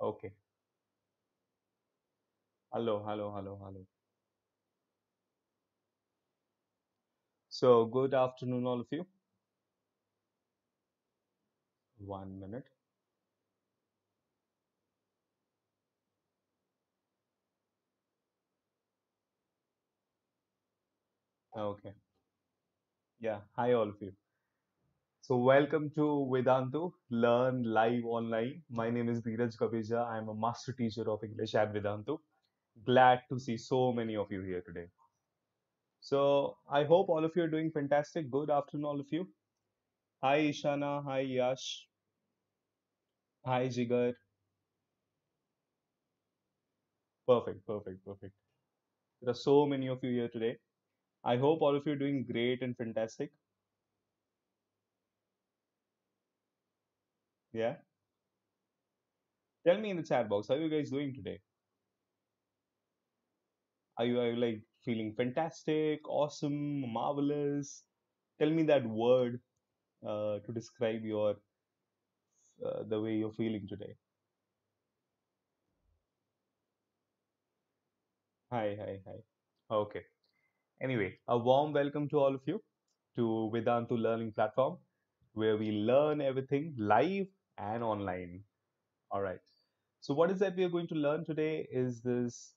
Okay. Hello, hello, hello, hello. So, good afternoon, all of you. 1 minute. Okay. Yeah. Hi, all of you. So, welcome to Vedantu Learn Live Online. My name is Dheeraj Kabeja. I am a master teacher of English at Vedantu. Glad to see so many of you here today. So, I hope all of you are doing fantastic. Good afternoon, all of you. Hi, Ishana. Hi, Yash. Hi, Jigar. Perfect, perfect, perfect. There are so many of you here today. I hope all of you are doing great and fantastic. Yeah. Tell me in the chat box, how are you guys doing today? Are you like feeling fantastic, awesome, marvelous? Tell me that word to describe your the way you're feeling today. Hi, hi, hi. Okay. Anyway, a warm welcome to all of you to Vedantu Learning Platform, where we learn everything live and online. All right. So what is that we are going to learn today is this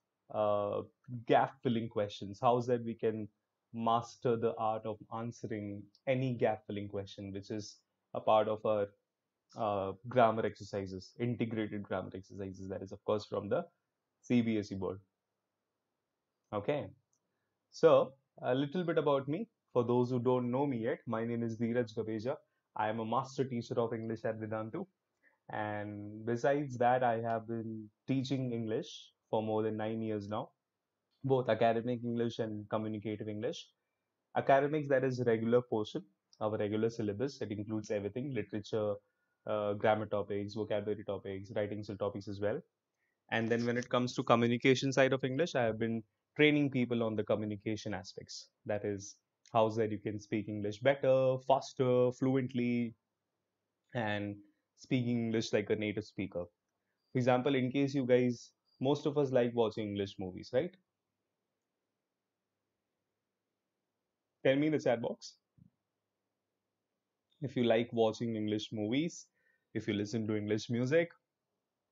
gap filling questions. How is that we can master the art of answering any gap filling question, which is a part of our grammar exercises, integrated grammar exercises. That is, of course, from the CBSE board. Okay. So a little bit about me. For those who don't know me yet, my name is Dheeraj Gabeja. I am a master teacher of English at Vedantu. And besides that, I have been teaching English for more than 9 years now, both academic English and communicative English. Academics, that is regular portion, our regular syllabus. It includes everything, literature, grammar topics, vocabulary topics, writing skill topics as well. And then when it comes to communication side of English, I have been training people on the communication aspects. That is, how that you can speak English better, faster, fluently, and speaking English like a native speaker. For example, in case you guys, most of us like watching English movies, right? Tell me in the chat box if you like watching English movies, if you listen to English music.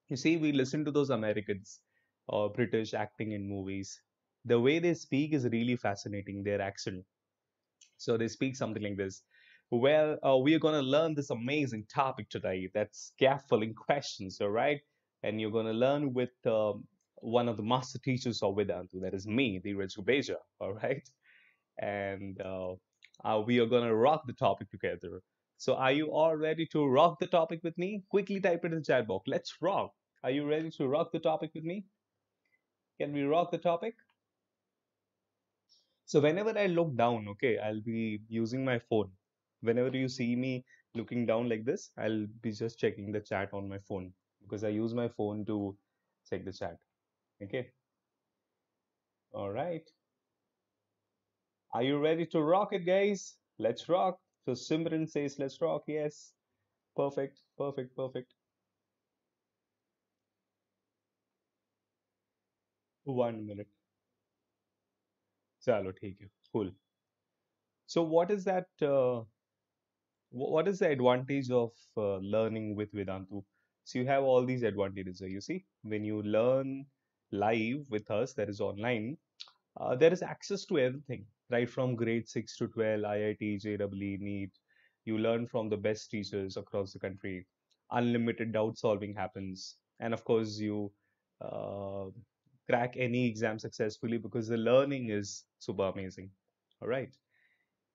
You see, we listen to those Americans or British acting in movies. The way they speak is really fascinating, their accent. So they speak something like this. Well, we are going to learn this amazing topic today. That's scaffolding questions, all right? And you're going to learn with one of the master teachers of Vedantu. That is me, the Beja, all right? And we are going to rock the topic together. So are you all ready to rock the topic with me? Quickly type it in the chat box. Let's rock. Are you ready to rock the topic with me? Can we rock the topic? So whenever I look down, okay, I'll be using my phone. Whenever you see me looking down like this, I'll be just checking the chat on my phone because I use my phone to check the chat. Okay. All right. Are you ready to rock it, guys? Let's rock. So Simran says, let's rock. Yes. Perfect. Perfect. Perfect. 1 minute. Chalo, theek hai. Cool. So what is the advantage of learning with Vedantu? So you have all these advantages. So you see, when you learn live with us, that is online, there is access to everything, right from grade 6 to 12, IIT, JEE, NEET. You learn from the best teachers across the country. Unlimited doubt solving happens. And of course, you uh, crack any exam successfully because the learning is super amazing. All right.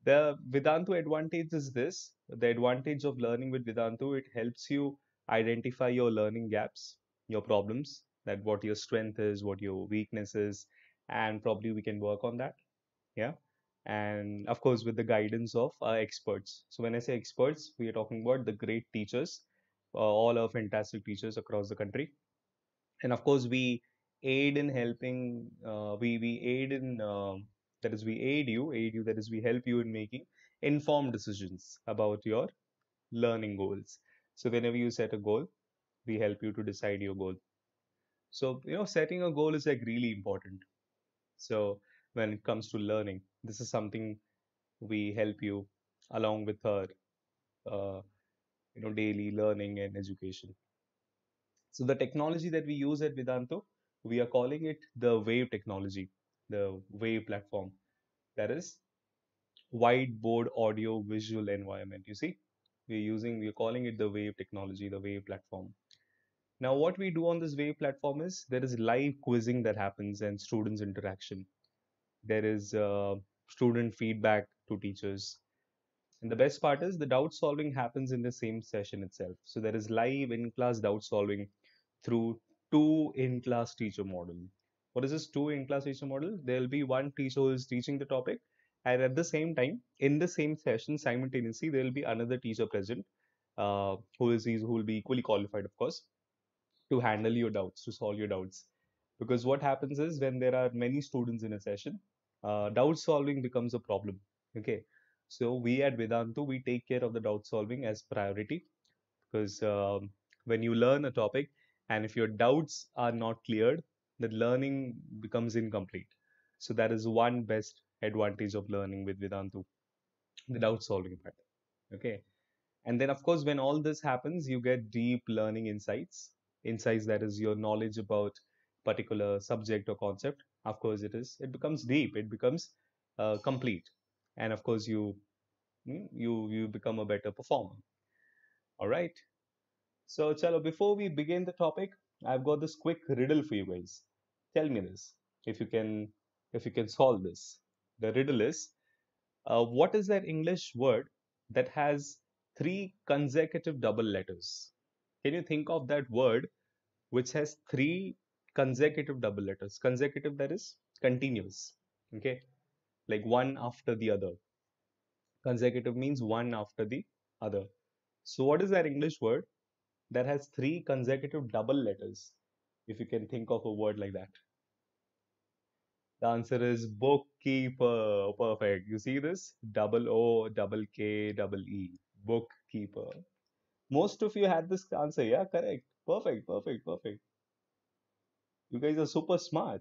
The Vedantu advantage is this. The advantage of learning with Vedantu, it helps you identify your learning gaps, your problems, that what your strength is, what your weakness is, and probably we can work on that. Yeah. And of course, with the guidance of our experts. So when I say experts, we are talking about the great teachers, all our fantastic teachers across the country. And of course, we aid in helping, we aid in, that is, we aid you, that is, we help you in making informed decisions about your learning goals. So whenever you set a goal, we help you to decide your goal. So, setting a goal is like really important. So, when it comes to learning, this is something we help you along with our, uh, daily learning and education. So, the technology that we use at Vedantu, we are calling it the Wave technology, the Wave platform. That is whiteboard audio visual environment. You see, we're calling it the Wave technology, the Wave platform. Now, what we do on this Wave platform is there is live quizzing that happens and students interaction. There is student feedback to teachers. And the best part is the doubt solving happens in the same session itself. So there is live in-class doubt solving through two in-class teacher model. What is this two in-class teacher model? There will be one teacher who is teaching the topic, and at the same time, in the same session, simultaneously, there will be another teacher present, who will be equally qualified, of course, to handle your doubts, to solve your doubts. Because what happens is when there are many students in a session, doubt solving becomes a problem. Okay. So we at Vedantu, we take care of the doubt solving as priority because when you learn a topic and if your doubts are not cleared, the learning becomes incomplete. So that is one best advantage of learning with Vedantu, the doubt solving part. Okay. And then, of course, when all this happens, you get deep learning insights. Insights that is your knowledge about particular subject or concept. Of course, it becomes deep. It becomes complete, and of course, you become a better performer. All right. So, chalo, before we begin the topic, I've got this quick riddle for you guys. Tell me this, if you can, if you can solve this. The riddle is, what is that English word that has three consecutive double letters? Can you think of that word which has three consecutive double letters? Consecutive, that is continuous. Okay, like one after the other. Consecutive means one after the other. So, what is that English word that has three consecutive double letters? If you can think of a word like that. The answer is bookkeeper. Perfect. You see this? Double O, double K, double E. Bookkeeper. Most of you had this answer. Yeah, correct. Perfect, perfect, perfect. You guys are super smart.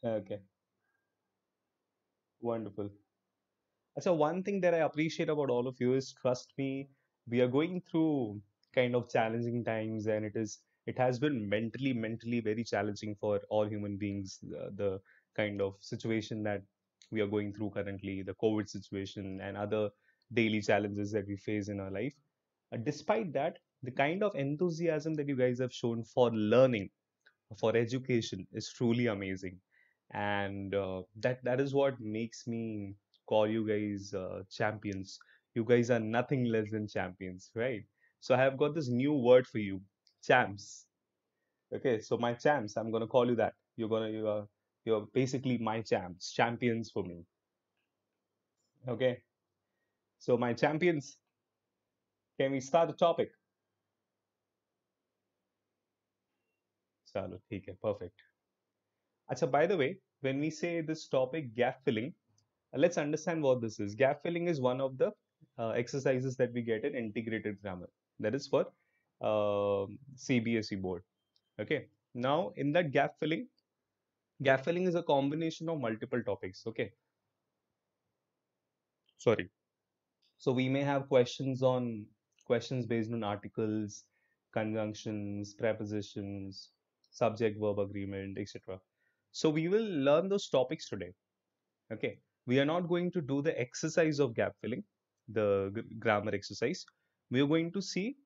Okay, wonderful. So one thing that I appreciate about all of you is, trust me, we are going through kind of challenging times, and it has been mentally very challenging for all human beings. The kind of situation that we are going through currently, the COVID situation, and other daily challenges that we face in our life. Despite that, the kind of enthusiasm that you guys have shown for learning, for education, is truly amazing, and that is what makes me call you guys champions. You guys are nothing less than champions, right? So I have got this new word for you, champs. Okay, so my champs, I'm gonna call you that. You're basically my champs, champions for me. Okay, so my champions, can we start the topic? Chalo, theek hai, perfect. Acha, by the way, when we say this topic, gap filling, let's understand what this is. Gap filling is one of the exercises that we get in integrated grammar. That is for CBSE board. Okay. Now, in that gap filling is a combination of multiple topics. Okay. Sorry. So we may have questions based on articles, conjunctions, prepositions, subject verb agreement, etc. So we will learn those topics today. Okay, we are not going to do the exercise of gap filling, the grammar exercise. We are going to see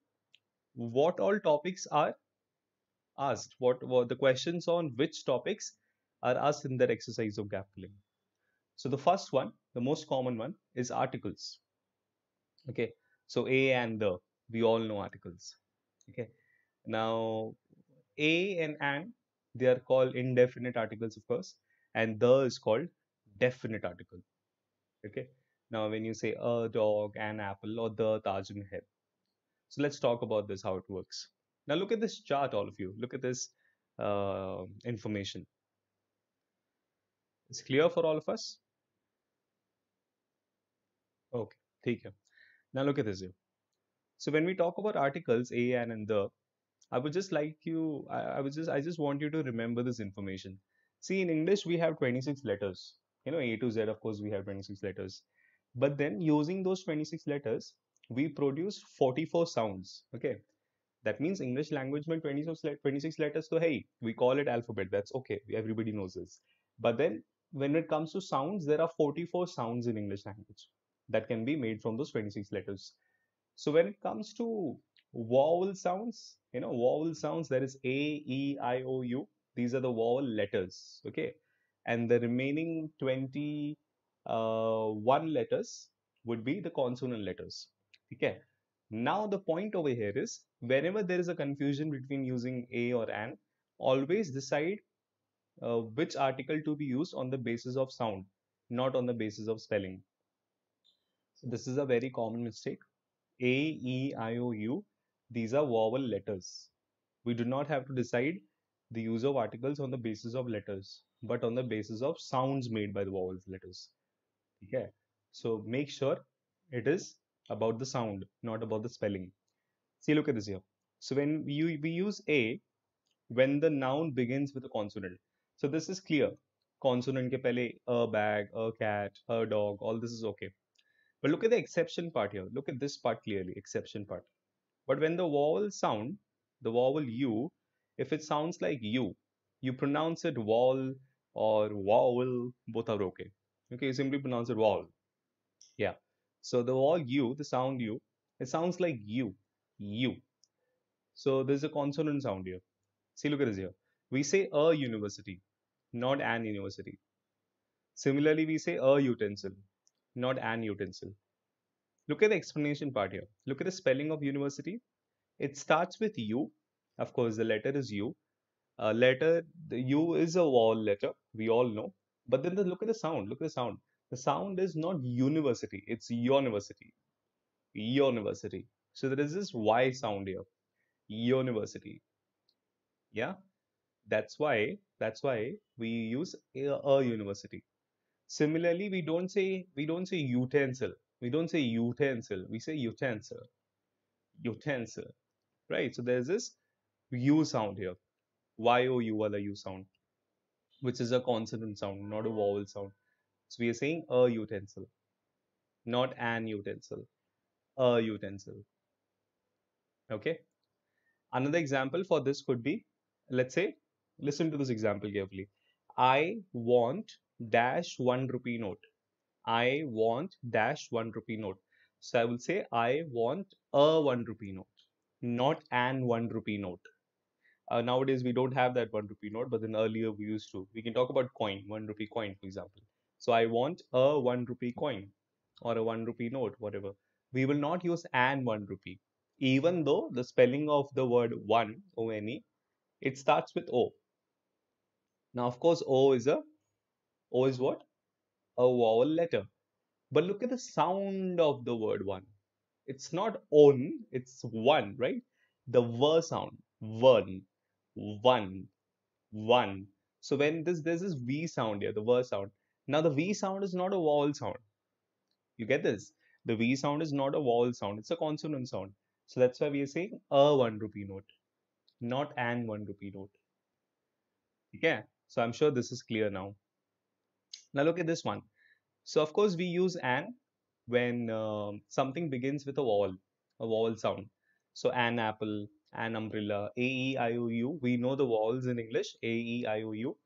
what all topics are asked, what the questions on which topics are asked in that exercise of gap filling. So the first one, the most common one, is articles. Okay, so a and the, we all know articles. Okay, now a and they are called indefinite articles, of course, and the is called definite article. Okay. Now, when you say a dog, an apple, or the Taj Mahal. So let's talk about this, how it works. Now, look at this chart, all of you. Look at this information. It's clear for all of us? Okay. Take care. Now, look at this here. So when we talk about articles, a, an, and the, I would just like you, I just want you to remember this information. See, in English, we have 26 letters. You know, A to Z, of course, we have 26 letters. But then using those 26 letters, we produce 44 sounds. Okay. That means English language में 26 letters, so hey, we call it alphabet. That's okay. Everybody knows this. But then when it comes to sounds, there are 44 sounds in English language that can be made from those 26 letters. So when it comes to vowel sounds, vowel sounds, there is A, E, I, O, U. These are the vowel letters. Okay. And the remaining 21 letters would be the consonant letters. Okay. Now the point over here is whenever there is a confusion between using a or an, always decide which article to be used on the basis of sound, not on the basis of spelling. So this is a very common mistake. A, E, I, O, U, these are vowel letters. We do not have to decide the use of articles on the basis of letters, but on the basis of sounds made by the vowel letters. Okay. So make sure it is about the sound, not about the spelling. See, look at this here. So when we use a when the noun begins with a consonant. So this is clear. Consonant ke pehle a bag, a cat, a dog, all this is okay. But look at the exception part here. Look at this part clearly, exception part. But when the vowel sound, the vowel u, if it sounds like you pronounce it vowel or vowel, both are okay. Okay, you simply pronounce it vowel. Yeah. So the vowel u, the sound u, it sounds like you. So there's a consonant sound here. See, look at this here. We say a university, not an university. Similarly, we say a utensil, not an utensil. Look at the explanation part here. Look at the spelling of university. It starts with U. Of course, the letter is U. The U is a vowel letter. We all know. But then look at the sound. Look at the sound. The sound is not university. It's university. University. So there is this Y sound here. University. Yeah. That's why we use a university. Similarly, we don't say utensil. We don't say utensil. We say utensil. Utensil. Right? So there's this U sound here. Y-O-U wala U sound, which is a consonant sound, not a vowel sound. So we are saying a utensil, not an utensil. A utensil. Okay. Another example for this could be, let's say, listen to this example carefully. I want dash 1 rupee note. I want dash 1 rupee note. So I will say I want a 1 rupee note, not an 1 rupee note. Nowadays we don't have that 1 rupee note, but then earlier we used to. We can talk about coin, 1 rupee coin, for example. So I want a 1 rupee coin or a 1 rupee note, whatever. We will not use an 1 rupee, even though the spelling of the word one, O-N-E, it starts with O. Now, of course, O is what? A vowel letter. But look at the sound of the word one. It's not on, it's one, right? The ver sound, one, one, one. So when there's this V sound here, the ver sound. Now the V sound is not a vowel sound. You get this? The V sound is not a vowel sound, it's a consonant sound. So that's why we are saying a 1 rupee note, not an 1 rupee note. Okay? So I'm sure this is clear now. Now look at this one. So of course we use an when something begins with a vowel sound. So an apple, an umbrella, A, E, I, O, U. We know the vowels in English, A, E, I, O, U,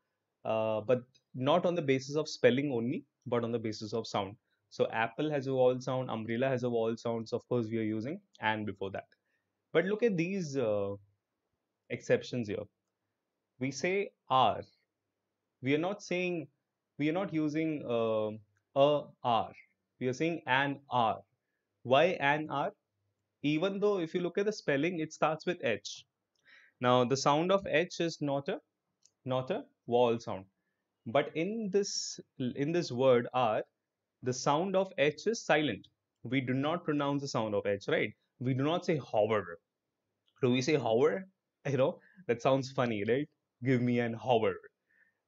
but not on the basis of spelling only, but on the basis of sound. So apple has a vowel sound, umbrella has a vowel sound. So of course we are using an before that. But look at these exceptions here. We say R. We are not saying, we are not using a R. We are saying an R. Why an R? Even though if you look at the spelling, it starts with H. Now the sound of H is not a vowel sound. But in this word R, the sound of H is silent. We do not pronounce the sound of H, right? We do not say hover. Do we say hover? That sounds funny, right? Give me an hover.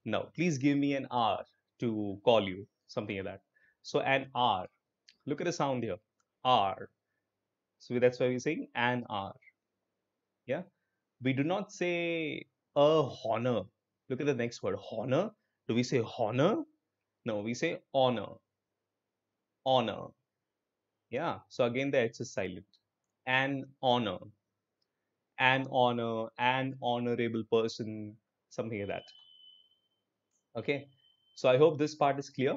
No, please give me an R to call you, something like that. So an R. Look at the sound here. R. So that's why we're saying an R. Yeah. We do not say a honor. Look at the next word, honor. Do we say honor? No, we say honor. Honor. Yeah. So again, the H is silent. An honor. An honorable person, something like that. Okay. So I hope this part is clear.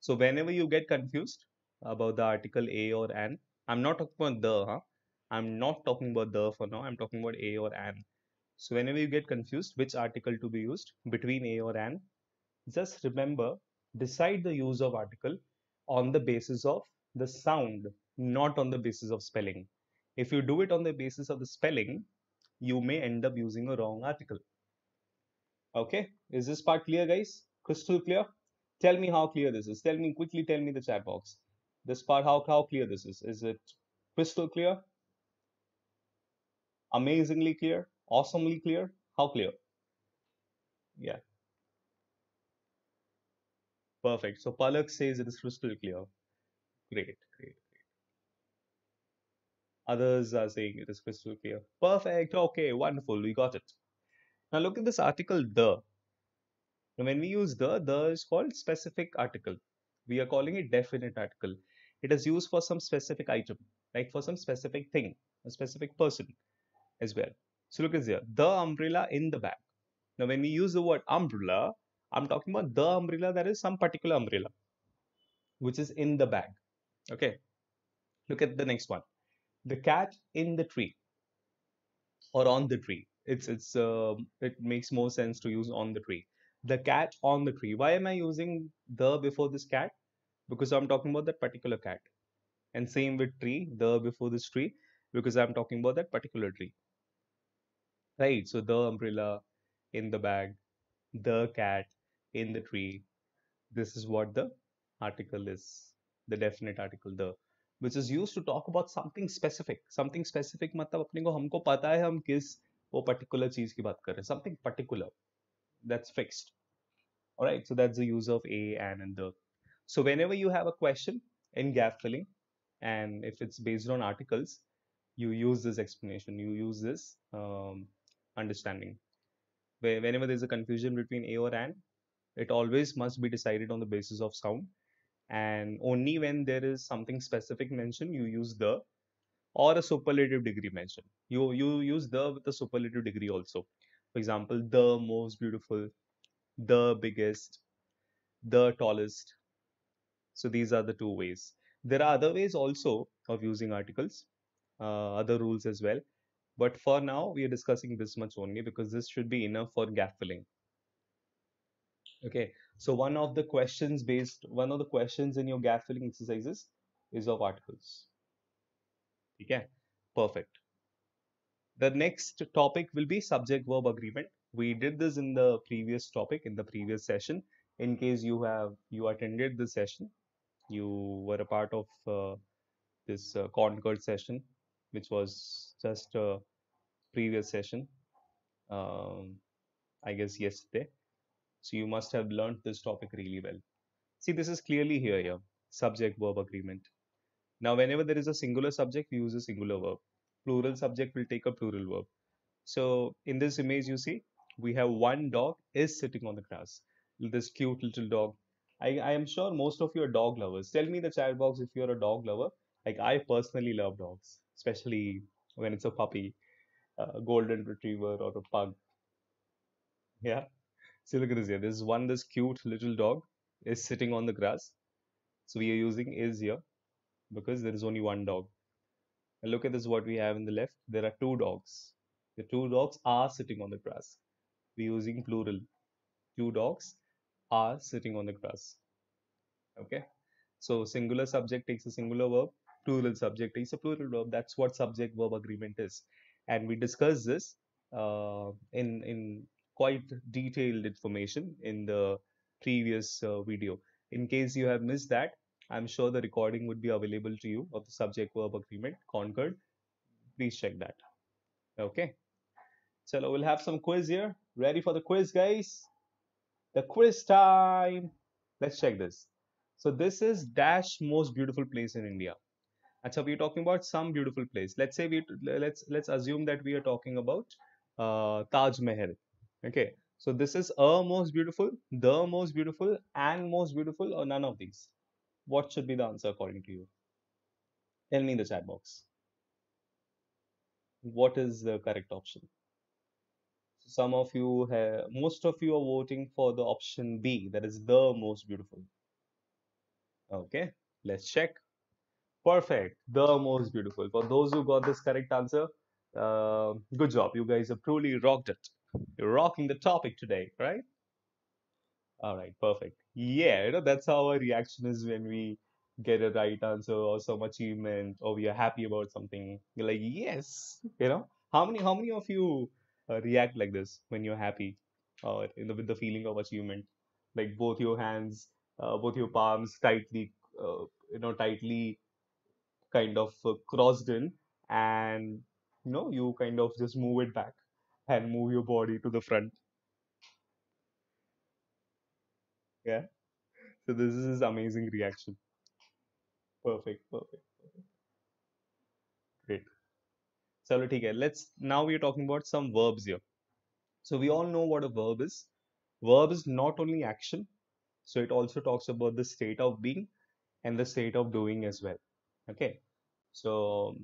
So whenever you get confused about the article a or an, I'm not talking about the, huh? I'm not talking about the for now. I'm talking about a or an. So whenever you get confused which article to be used between a or an, just remember, decide the use of article on the basis of the sound, not on the basis of spelling. If you do it on the basis of the spelling, you may end up using a wrong article. Okay, is this part clear, guys? Crystal clear? Tell me how clear this is. Tell me quickly, tell me the chat box. This part, how clear this is. Is it crystal clear? Amazingly clear? Awesomely clear? How clear? Yeah, perfect. So Palak says it is crystal clear. Great, great. Others are saying it is crystal clear. Perfect. Okay, wonderful. We got it. Now look at this article the. Now when we use the is called specific article. We are calling it definite article. It is used for some specific item, like for some specific thing, a specific person as well. So look at here, the umbrella in the bag. Now when we use the word umbrella, I'm talking about the umbrella, that is some particular umbrella, which is in the bag. Okay. Look at the next one. The cat in the tree or on the tree. It makes more sense to use on the tree. The cat on the tree. Why am I using the before this cat? Because I'm talking about that particular cat. And same with tree, the before this tree, because I'm talking about that particular tree. Right. So the umbrella in the bag, the cat in the tree. This is what the article is. The definite article, the, which is used to talk about something specific. Something specific मतलब अपने को हमको पता है हम किस वो particular चीज की बात कर रहे हैं. Something particular that's fixed. All right. So that's the use of a, an, and the. So whenever you have a question in gap filling, and if it's based on articles, you use this explanation. You use this understanding. Whenever there's a confusion between a or an, it always must be decided on the basis of sound, and only when there is something specific mentioned you use the, or a superlative degree mention. You use the with a superlative degree also. For example, the most beautiful, the biggest, the tallest. So these are the two ways. There are other ways also of using articles, other rules as well. But for now, we are discussing this much only because this should be enough for gap filling. Okay. So one of the questions in your gap filling exercises is of articles. Okay. Perfect. The next topic will be subject verb agreement. We did this in the previous topic, in the previous session. In case you attended the session, you were a part of this Concord session, which was just a previous session, um, I guess yesterday. So you must have learned this topic really well. See, this is clearly here, subject verb agreement. Now, whenever there is a singular subject, we use a singular verb. Plural subject will take a plural verb. So in this image, you see, we have one dog is sitting on the grass. This cute little dog. I am sure most of you are dog lovers. Tell me in the chat box if you're a dog lover. Like I personally love dogs, especially when it's a puppy, a golden retriever or a pug. Yeah. See, look at this here. This cute little dog is sitting on the grass. So we are using is here because there is only one dog. And look at this, what we have in the left. There are two dogs. The two dogs are sitting on the grass. We're using plural. Two dogs are sitting on the grass. Okay. So singular subject takes a singular verb, plural subject takes a plural verb. That's what subject verb agreement is. And we discussed this in quite detailed information in the previous video. In case you have missed that, I'm sure the recording would be available to you of the subject verb agreement, Concord. Please check that. Okay. So we'll have some quiz here. Ready for the quiz, guys? The quiz time. Let's check this. So this is dash most beautiful place in India. Acha, we're talking about some beautiful place. Let's say let's assume that we are talking about Taj Mahal. Okay, so this is a most beautiful, the most beautiful, and most beautiful, or none of these. What should be the answer according to you? Tell me in the chat box. What is the correct option? Some of you have, most of you are voting for the option B, that is the most beautiful. Okay, let's check. Perfect, the most beautiful. For those who got this correct answer, good job. You guys have truly rocked it. You're rocking the topic today, right? All right, perfect. Yeah, that's how our reaction is when we get a right answer or some achievement or we are happy about something. You're like, yes, How many of you react like this when you're happy or with the feeling of achievement? Like both your hands, both your palms tightly, tightly kind of crossed in, and you kind of just move it back and move your body to the front. Yeah. So this is amazing reaction. Perfect, perfect. Great. So let's now we're talking about some verbs here. So we all know what a verb is. Verb is not only action, so it also talks about the state of being and the state of doing as well. Okay. So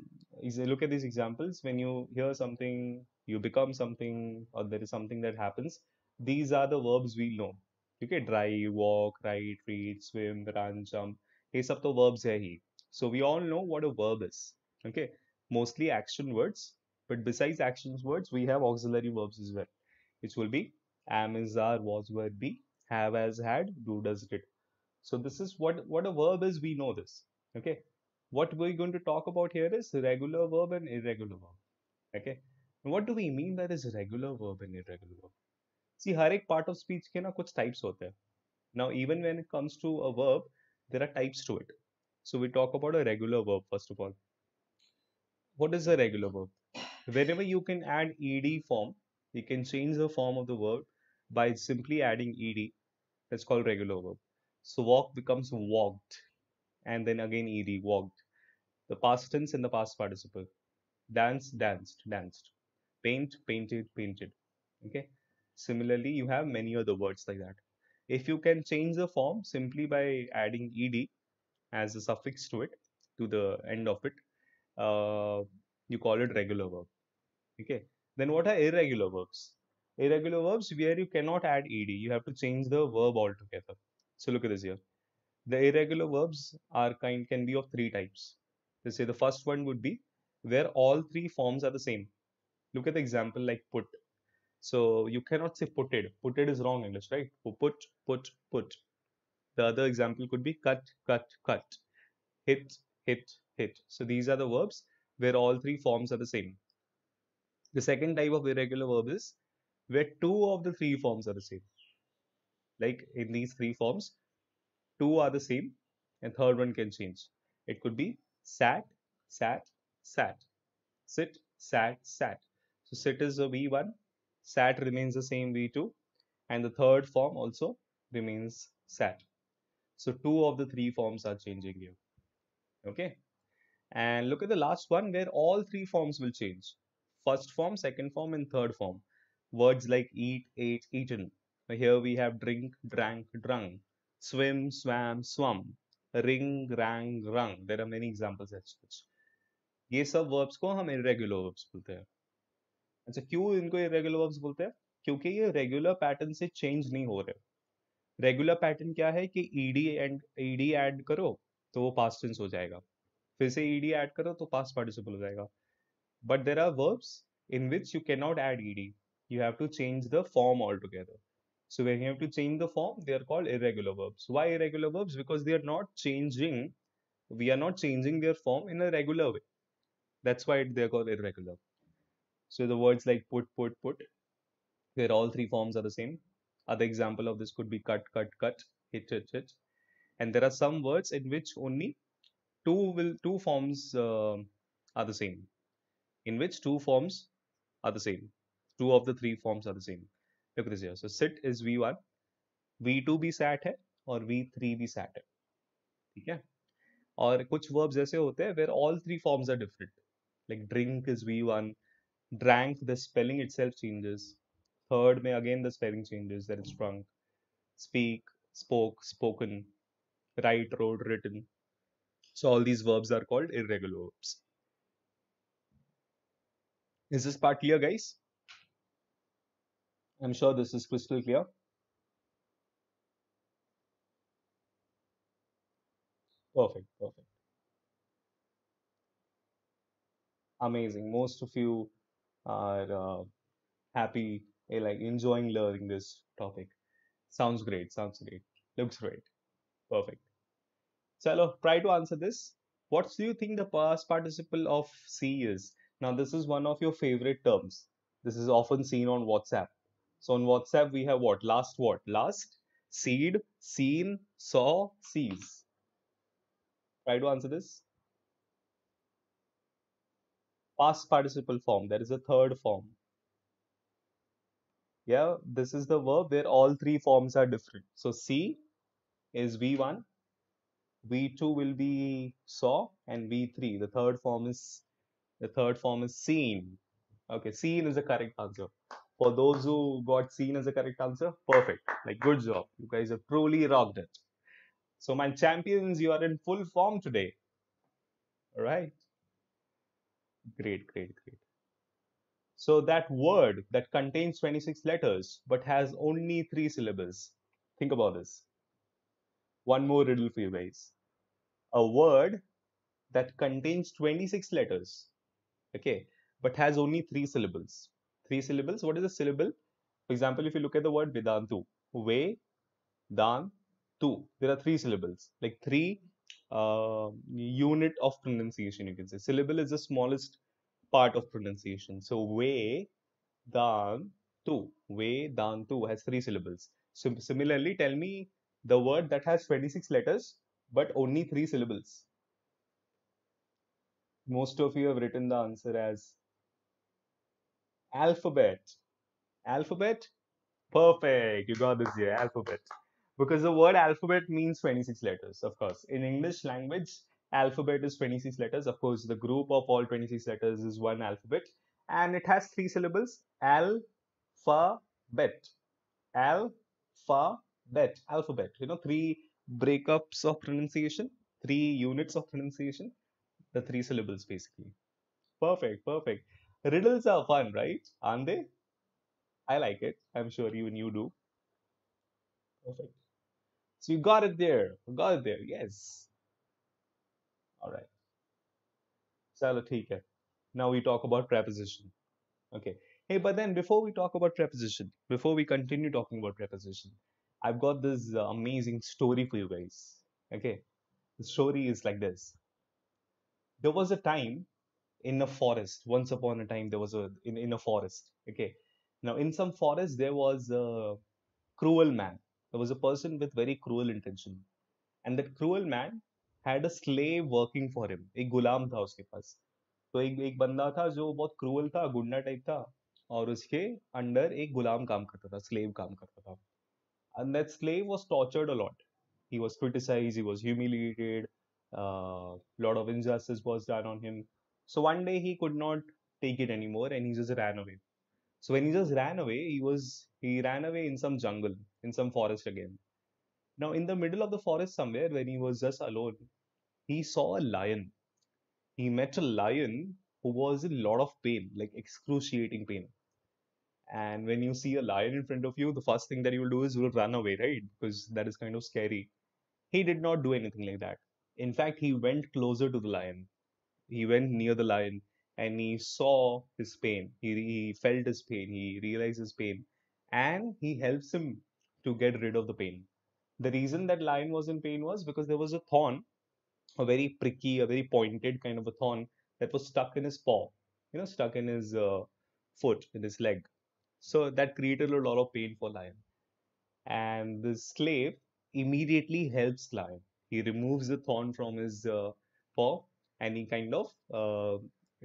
look at these examples. When you hear something, you become something, or there is something that happens. These are the verbs we know. Okay, drive, walk, write, read, swim, run, jump. ये सब तो verbs है ही. So we all know what a verb is. Okay, mostly action words, but besides action words, we have auxiliary verbs as well, which will be am, is, are, was, were, be, have, has, had, do, does, did. So this is what a verb is. We know this. Okay. What we're going to talk about here is regular verb and irregular verb. Okay. And what do we mean by this regular verb and irregular verb? See, हर एक part of speech के ना कुछ types होते हैं. Now, even when it comes to a verb, there are types to it. So we talk about a regular verb first of all. What is a regular verb? Whenever you can add ed form, you can change the form of the verb by simply adding ed. That's called regular verb. So walk becomes walked, and then again ed, walked. The past tense and the past participle. Dance, danced, danced. Paint, painted, painted. Okay. Similarly, you have many other words like that. If you can change the form simply by adding ed as a suffix to it, to the end of it, uh, you call it regular verb. Okay. Then what are irregular verbs? Irregular verbs where you cannot add ed. You have to change the verb altogether. So look at this here. The irregular verbs are can be of three types. Let's say the first one would be where all three forms are the same. Look at the example like put. So you cannot say putted. Putted is wrong English, right? Put, put, put. The other example could be cut, cut, cut. Hit, hit, hit. So these are the verbs where all three forms are the same. The second type of irregular verb is where two of the three forms are the same. Like in these three forms, two are the same and third one can change. It could be sat, sat, sat, sit, sat, sat. So sit is a V1, sat remains the same V2, and the third form also remains sat. So two of the three forms are changing here. Okay. And look at the last one where all three forms will change. First form, second form, and third form. Words like eat, ate, eaten. Here we have drink, drank, drunk. Swim, swam, swum. Ring, rang, rung. There are many examples as such. ये सब verbs को हम irregular verbs बोलते हैं. अच्छा, क्यों इनको irregular verbs बोलते हैं? क्योंकि ये regular pattern से change नहीं हो रहे. Regular pattern क्या है कि ed add करो तो वो past tense हो जाएगा. फिर से ed add करो तो past participle हो जाएगा. But there are verbs in which you cannot add ed. You have to change the form altogether. So when you have to change the form, they are called irregular verbs. Why irregular verbs? Because they are not changing. We are not changing their form in a regular way. That's why they're called irregular. So the words like put, where all three forms are the same. Other example of this could be cut, cut, cut, hit. And there are some words in which only two forms are the same. In which two forms are the same. Two of the three forms are the same. Look at this here. So sit is V1, V2 भी sat है और V3 भी sat है. ठीक है? और कुछ verbs ऐसे होते हैं where all three forms are different. Like drink is V1, drank, the spelling itself changes. Third may again the spelling changes, that is drunk. Speak, spoke, spoken, write, wrote, written. So all these verbs are called irregular verbs. Is this part clear, guys? I'm sure this is crystal clear. Perfect, perfect. Amazing. Most of you are happy, like enjoying learning this topic. Sounds great, sounds great. Looks great. Perfect. Chalo, try to answer this. What do you think the past participle of see is? Now, this is one of your favorite terms. This is often seen on WhatsApp. So on WhatsApp, we have what? Last what? Last, seed, seen, saw, sees. Try to answer this. Past participle form. There is a third form. Yeah, this is the verb where all three forms are different. So see is V1, V2 will be saw, and V3. The third form is seen. Okay, seen is the correct answer. For those who got seen as the correct answer, perfect. Like good job. You guys have truly rocked it. So my champions, you are in full form today. All right. Great, great, great. So that word that contains 26 letters but has only three syllables. Think about this. One more riddle for you guys. A word that contains 26 letters, okay, but has only three syllables. Three syllables. What is a syllable? For example, if you look at the word Vedantu, Ve, Dan, Tu, there are three syllables, like three unit of pronunciation, you can say. Syllable is the smallest part of pronunciation. So, Ve, Dan, Tu. Ve, Dan, Tu has three syllables. So, similarly, tell me the word that has 26 letters but only three syllables. Most of you have written the answer as alphabet. Alphabet? Perfect. You got this here. Alphabet. Because the word alphabet means 26 letters, of course. In English language, alphabet is 26 letters. Of course, the group of all 26 letters is one alphabet. And it has three syllables. Alphabet. Alphabet. Alphabet. Three breakups of pronunciation, three units of pronunciation, the three syllables basically. Perfect, perfect. Riddles are fun, right? Aren't they? I like it. I'm sure even you do. Perfect. So you got it there. Got it there. Yes. All right. Chalo, theek hai. Now we talk about preposition. Okay. Hey, but then before we talk about preposition, before we continue talking about preposition, I've got this amazing story for you guys. Okay. The story is like this. There was a time in a forest. Once upon a time, there was in a forest. Okay. Now, in some forest, there was a cruel man. There was a person with very cruel intention. And that cruel man had a slave working for him. एक गुलाम था उसके पास. तो एक बंदा था जो बहुत cruel था, गुंडा टाइप था, और उसके अंडर एक गुलाम काम करता था, स्लेव काम करता था. And that slave was tortured a lot. He was criticized, he was humiliated, lot of injustice was done on him. So one day he could not take it anymore and he just ran away. So when he just ran away, he ran away in some jungle, in some forest again. Now in the middle of the forest somewhere, when he was just alone, he saw a lion. He met a lion who was in a lot of pain, like excruciating pain. And when you see a lion in front of you, the first thing that you will do is you will run away, right? Because that is kind of scary. He did not do anything like that. In fact, he went closer to the lion. He went near the lion and he saw his pain. He felt his pain. He realized his pain. And he helps him to get rid of the pain. The reason that lion was in pain was because there was a thorn, a very pricky, a very pointed kind of a thorn that was stuck in his paw, stuck in his foot, in his leg. So that created a lot of pain for lion. And the slave immediately helps lion. He removes the thorn from his paw and he kind of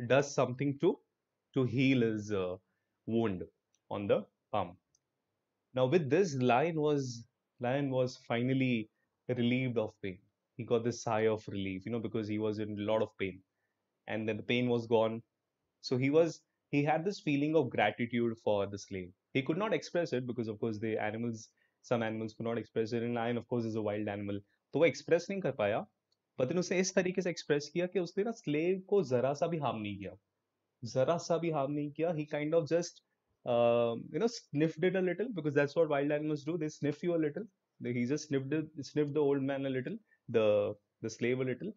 does something to heal his wound on the palm. Now with this, lion was finally relieved of pain. he got this sigh of relief, because he was in a lot of pain, and then the pain was gone. So he had this feeling of gratitude for the slave. He could not express it because of course some animals could not express it, and lion of course is a wild animal, तो वो express नहीं कर पाया. But then उसने इस तरीके से express किया कि उसने ना slave को जरा सा भी harm नहीं किया, जरा सा भी harm नहीं किया. He kind of just sniffed it a little, because that's what wild animals do. They sniff you a little. He just sniffed the old man a little, the slave a little,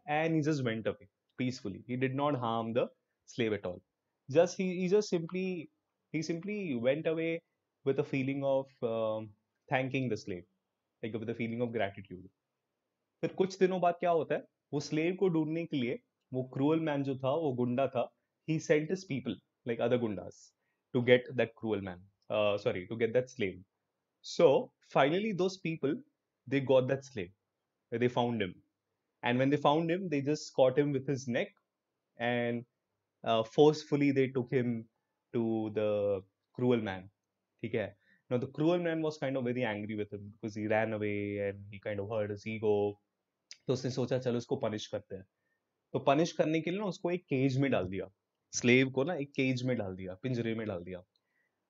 and he just went away peacefully. He did not harm the slave at all. He simply went away with a feeling of thanking the slave, like with a feeling of gratitude. फिर कुछ दिनों बाद क्या होता है, वो slave को ढूंढने के लिए वो क्रूअल मैन जो था, वो गुंडा था, he sent his people like other gundas to get that cruel man, sorry, to get that slave. So finally those people, they got that slave. They found him, and when they found him, they just caught him with his neck, and forcefully they took him to the cruel man. ठीक है. Now the cruel man was kind of very angry with him because he ran away and he kind of hurt his ego. तो उसने सोचा चलो उसको punish करते हैं. तो पनिश करने के लिए ना उसको एक केज में डाल दिया. स्लेव को ना एक केज में डाल दिया, पिंजरे में डाल दिया.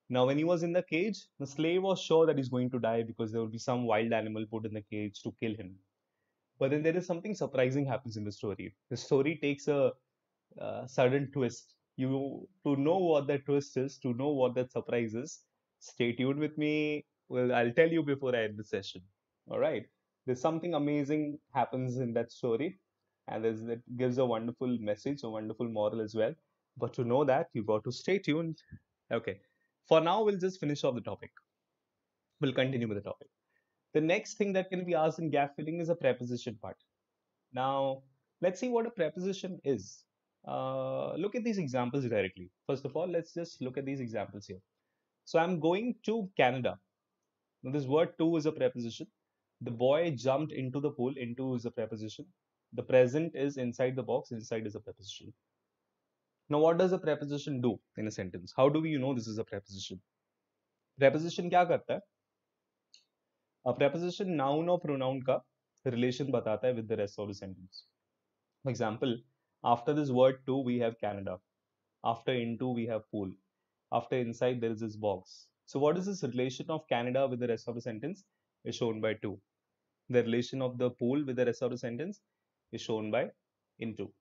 Now when he was in the cage, the slave was sure that he's going to die because there will be some wild animal put in the cage to kill him. But then there is something surprising happens in the story. The story takes a sudden twist. To know what that twist is, to know what that surprise is, stay tuned with me. Well, I'll tell you before I end the session. All right. There's something amazing happens in that story, and it gives a wonderful message, a wonderful moral as well. But to know that, you got to stay tuned. Okay. For now, we'll just finish off the topic. We'll continue with the topic. The next thing that can be asked in gap filling is a preposition part. Now, let's see what a preposition is. Look at these examples directly. First of all, let's just look at these examples here. So I'm going to Canada. Now this word to is a preposition. The boy jumped into the pool. Into is a preposition. The present is inside the box. Inside is a preposition. Now what does a preposition do in a sentence? How do we know this is a preposition? Preposition क्या करता है? A preposition noun or pronoun का relation बताता है with the rest of the sentence. For example, after this word to, we have Canada. After into, we have pool. After inside, there is this box. So what is this relation of Canada with the rest of the sentence? Is shown by to. The relation of the pool with the rest of the sentence is shown by into.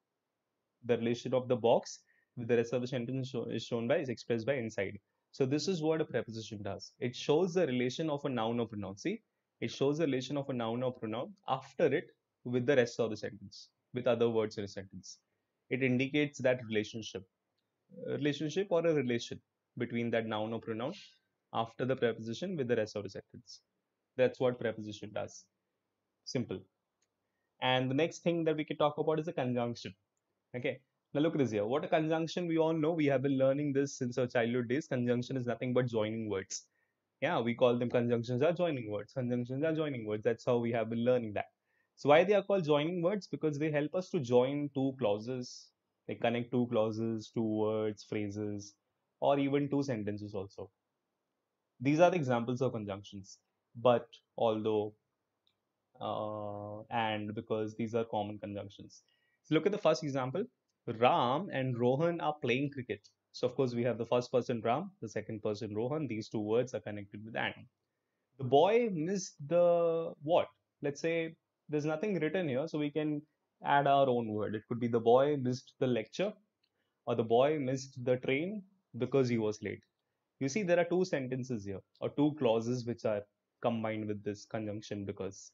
The relation of the box with the rest of the sentence is expressed by inside. So this is what a preposition does. It shows the relation of a noun or pronoun. See, it shows the relation of a noun or pronoun after it with the rest of the sentence, with other words in a sentence. It indicates that relationship or a relation between that noun or pronoun after the preposition with the rest of the sentence. That's what preposition does. Simple. And the next thing that we can talk about is a conjunction. Okay. Now look at this here. What a conjunction, we all know. We have been learning this since our childhood days. Conjunction is nothing but joining words. Yeah, we call them conjunctions are joining words. Conjunctions are joining words. That's how we have been learning that. So why they are called joining words? Because they help us to join two clauses, like connect two clauses, two words, phrases, or even two sentences also. These are the examples of conjunctions. But, although, and, because these are common conjunctions. So look at the first example. Ram and Rohan are playing cricket. So of course we have the first person Ram, the second person Rohan. These two words are connected with and. The boy missed the what? Let's say there's nothing written here, so we can add our own word. It could be the boy missed the lecture, or the boy missed the train because he was late. You see, there are two sentences here, or two clauses which are combined with this conjunction because.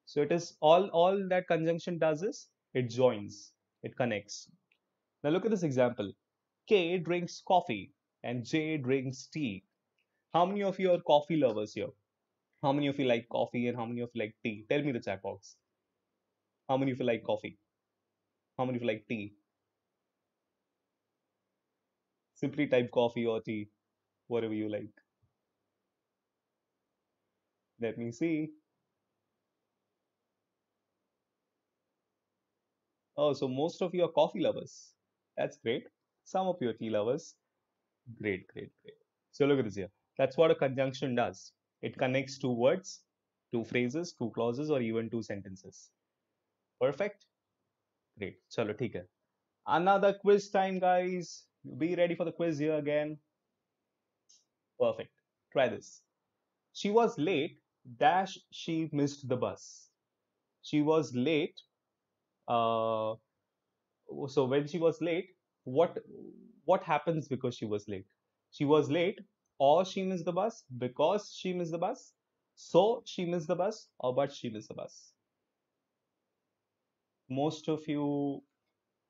So it is all that conjunction does is it joins, it connects. Now look at this example. K drinks coffee and J drinks tea. How many of you are coffee lovers here? How many of you like coffee and how many of you like tea? Tell me the chat box. How many of you like coffee? How many of you like tea? Simply type coffee or tea, whatever you like. Let me see. Oh, so most of you are coffee lovers. That's great. Some of you are tea lovers. Great, great, great. So look at this here. That's what a conjunction does. It connects two words, two phrases, two clauses, or even two sentences. Perfect. Great. Chalo, ठीक है. Another quiz time, guys. Be ready for the quiz here again. Perfect. Try this. She was late. Dash. She missed the bus. She was late. Uh, so when she was late, what what happens because she was late? She was late, or she missed the bus because she missed the bus. So she missed the bus, or but she missed the bus. Most of you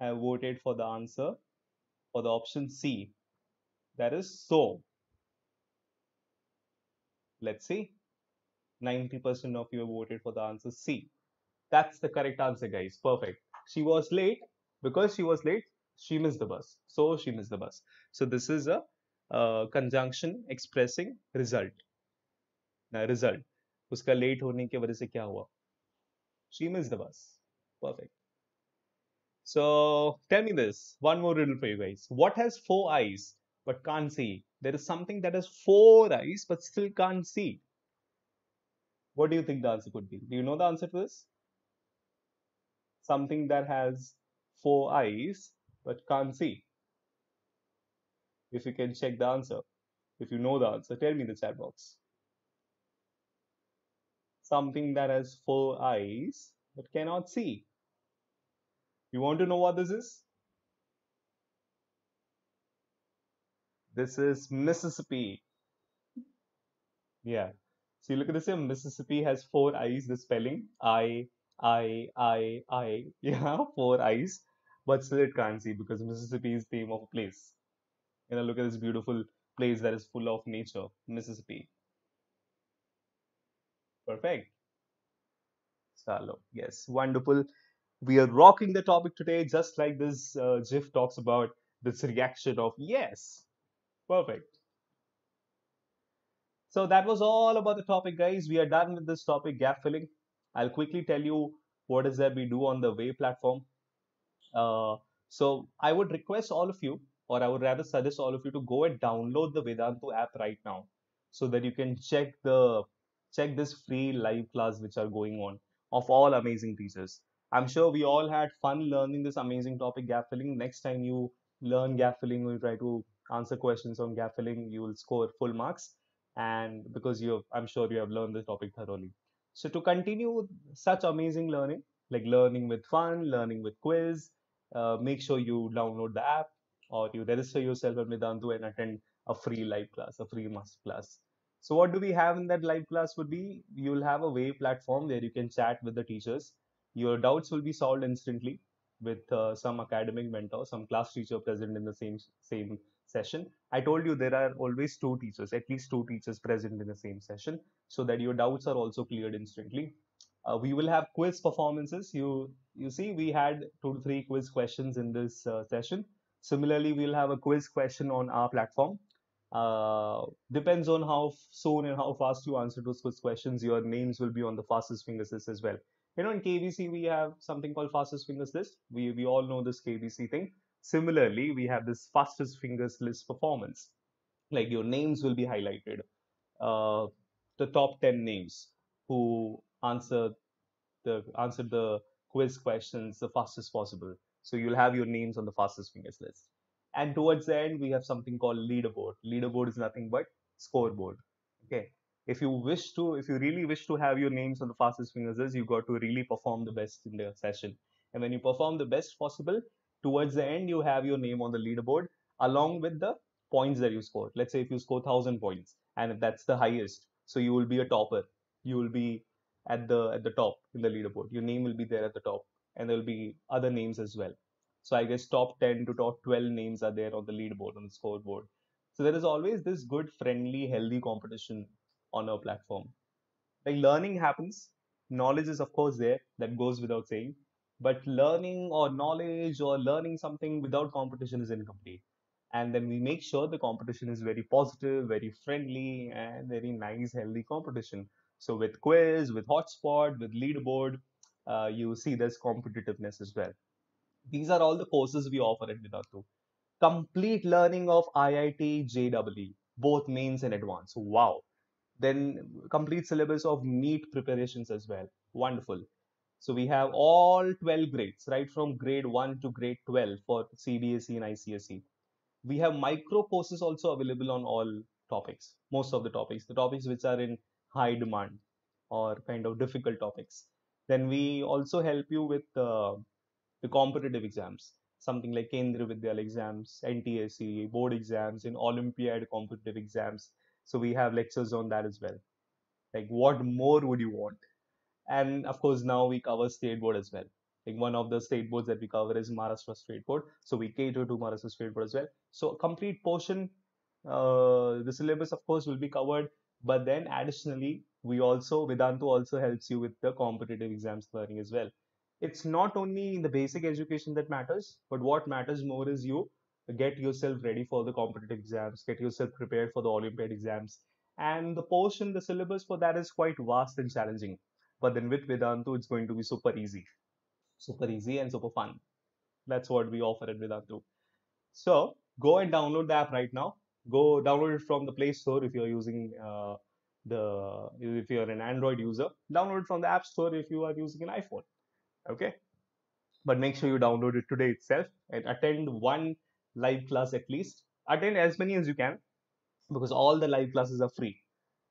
have voted for the answer for the option C. That is so. Let's see. 90% of you have voted for the answer C. That's the correct answer, guys. Perfect. She was late. Because she was late, she missed the bus. So she missed the bus. So this is a conjunction expressing result. Result. उसका late होने की वजह से क्या हुआ? She missed the bus. Perfect. So tell me this. One more riddle for you guys. What has four eyes but can't see? There is something that has four eyes but still can't see. What do you think the answer could be? Do you know the answer to this? Something that has four eyes but can't see. If you can check the answer, if you know the answer, tell me in the chat box. Something that has four eyes but cannot see. You want to know what this is? This is Mississippi. Yeah. So you look at this here, Mississippi has four eyes, the spelling I. Yeah, four eyes. But still it can't see because Mississippi is the name of a place. Look at this beautiful place that is full of nature, Mississippi. Perfect. Salo. Yes, wonderful. We are rocking the topic today, just like this GIF talks about this reaction of yes. Perfect. So that was all about the topic, guys. We are done with this topic, gap filling. I'll quickly tell you what is that we do on the Way platform. So I would request all of you, or I would rather suggest all of you to go and download the Vedantu app right now, so that you can check this free live class which are going on of all amazing teachers. I'm sure we all had fun learning this amazing topic, gap filling. Next time you learn gap filling, you try to answer questions on gap filling, you will score full marks. And because I'm sure you have learned this topic thoroughly. So to continue such amazing learning, like learning with fun, learning with quiz, make sure you download the app or you register yourself at Vedantu and attend a free live class, a free master class. So what do we have in that live class would be, you'll have a Way platform where you can chat with the teachers. Your doubts will be solved instantly with some academic mentor, some class teacher present in the same session. I told you there are always two teachers, at least two teachers present in the same session, so that your doubts are also cleared instantly. We will have quiz performances. You see, we had 2 to 3 quiz questions in this session. Similarly, we'll have a quiz question on our platform. Depends on how soon and how fast you answer those quiz questions. Your names will be on the fastest fingers list as well. In KBC, we have something called fastest fingers list. We all know this KBC thing. Similarly, we have this fastest fingers list performance. Like your names will be highlighted. The top 10 names who answered the quiz questions the fastest possible. So you'll have your names on the fastest fingers list. And towards the end, we have something called leaderboard. Leaderboard is nothing but scoreboard. Okay. If you really wish to have your names on the fastest fingers list, you got to really perform the best in the session. And when you perform the best possible, towards the end, you have your name on the leaderboard along with the points that you scored. Let's say if you score 1,000 points, and if that's the highest, so you will be a topper. You will be at the top in the leaderboard. Your name will be there at the top, and there will be other names as well. So I guess top 10 to top 12 names are there on the leaderboard, on the scoreboard. So there is always this good, friendly, healthy competition on our platform. Like learning happens, knowledge is of course there, that goes without saying. But learning or knowledge or learning something without competition is incomplete. And then we make sure the competition is very positive, very friendly, and very nice, healthy competition. So with quiz, with hotspot, with leaderboard, you see there's competitiveness as well. These are all the courses we offer at Vidatu. Complete learning of IIT JEE, both mains and advanced. Wow. Then complete syllabus of NEET preparations as well. Wonderful. So we have all 12 grades, right from grade 1 to grade 12 for CBSE and ICSE. We have micro courses also available on all topics, most of the topics which are in high demand or kind of difficult topics. Then we also help you with the competitive exams, something like Kendra Vidyal exams, NTSE, board exams, and Olympiad competitive exams. So we have lectures on that as well. Like, what more would you want? And of course, now we cover state board as well. Like one of the state boards that we cover is Maharashtra State Board. So we cater to Maharashtra State Board as well. So a complete portion, the syllabus of course will be covered. But then additionally, we also, Vedantu also helps you with the competitive exams learning as well. It's not only in the basic education that matters, but what matters more is you get yourself ready for the competitive exams, get yourself prepared for the Olympiad exams. And the portion, the syllabus for that is quite vast and challenging, but then with Vedantu, it's going to be super easy and super fun. That's what we offer at Vedantu. So go and download the app right now. Go download it from the Play Store if you're using if you're an Android user. Download it from the App Store if you are using an iPhone. Okay, but make sure you download it today itself and attend one live class at least. Attend as many as you can because all the live classes are free.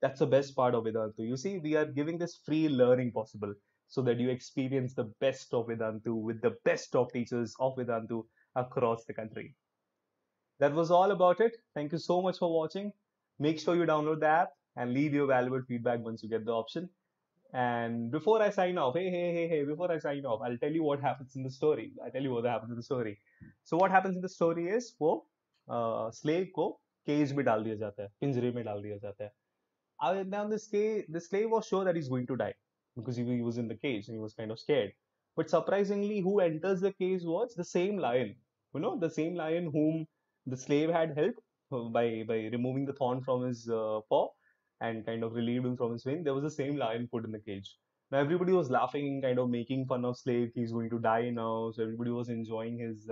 That's the best part of Vedantu. You see, we are giving this free learning possible so that you experience the best of Vedantu with the best of teachers of Vedantu across the country. That was all about it. Thank you so much for watching. Make sure you download the app and leave your valuable feedback once you get the option. And before I sign off, hey, before I sign off, I'll tell you what happens in the story. I'll tell you what happens in the story. So what happens in the story is वो slave को cage में डाल दिया जाता है, पिंजरे में डाल दिया जाता है. Now the slave was sure that he's going to die because he was in the cage and he was kind of scared. But surprisingly, who enters the cage was the same lion. You know, the same lion whom the slave had helped by removing the thorn from his paw and kind of relieved him from his pain. There was the same lion put in the cage. Now everybody was laughing, kind of making fun of slave. He's going to die now, so everybody was enjoying his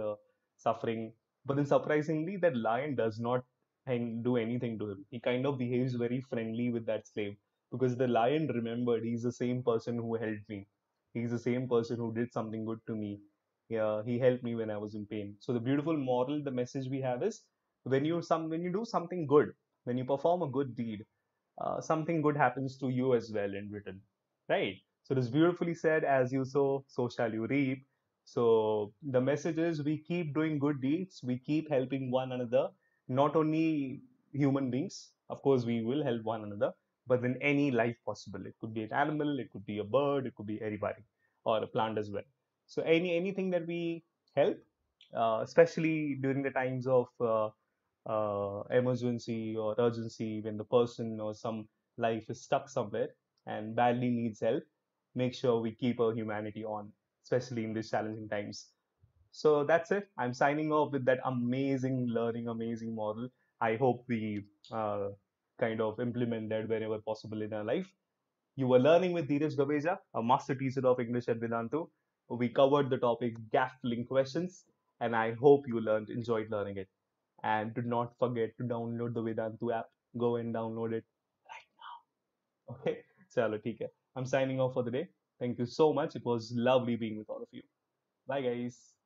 suffering. But then surprisingly, that lion does not and do anything to him. He kind of behaves very friendly with that slave because the lion remembered he's the same person who helped me. He's the same person who did something good to me. Yeah, he helped me when I was in pain. So the beautiful moral, the message we have is when you do something good, when you perform a good deed, something good happens to you as well in return, right? So it is beautifully said, as you sow, so shall you reap. So the message is we keep doing good deeds, we keep helping one another, not only human beings, of course, we will help one another, but then any life possible. It could be an animal, it could be a bird, it could be anybody, or a plant as well. So anything that we help, especially during the times of emergency or urgency, when the person or some life is stuck somewhere and badly needs help, make sure we keep our humanity on, especially in these challenging times. So that's it. I'm signing off with that amazing learning, amazing model. I hope we kind of implement that wherever possible in our life. You were learning with Dheeraj Gabeja, a master teacher of English at Vedantu. We covered the topic Gapfilling questions, and I hope you enjoyed learning it. And do not forget to download the Vedantu app. Go and download it right now. Okay? Chalo, theek hai. I'm signing off for the day. Thank you so much. It was lovely being with all of you. Bye, guys.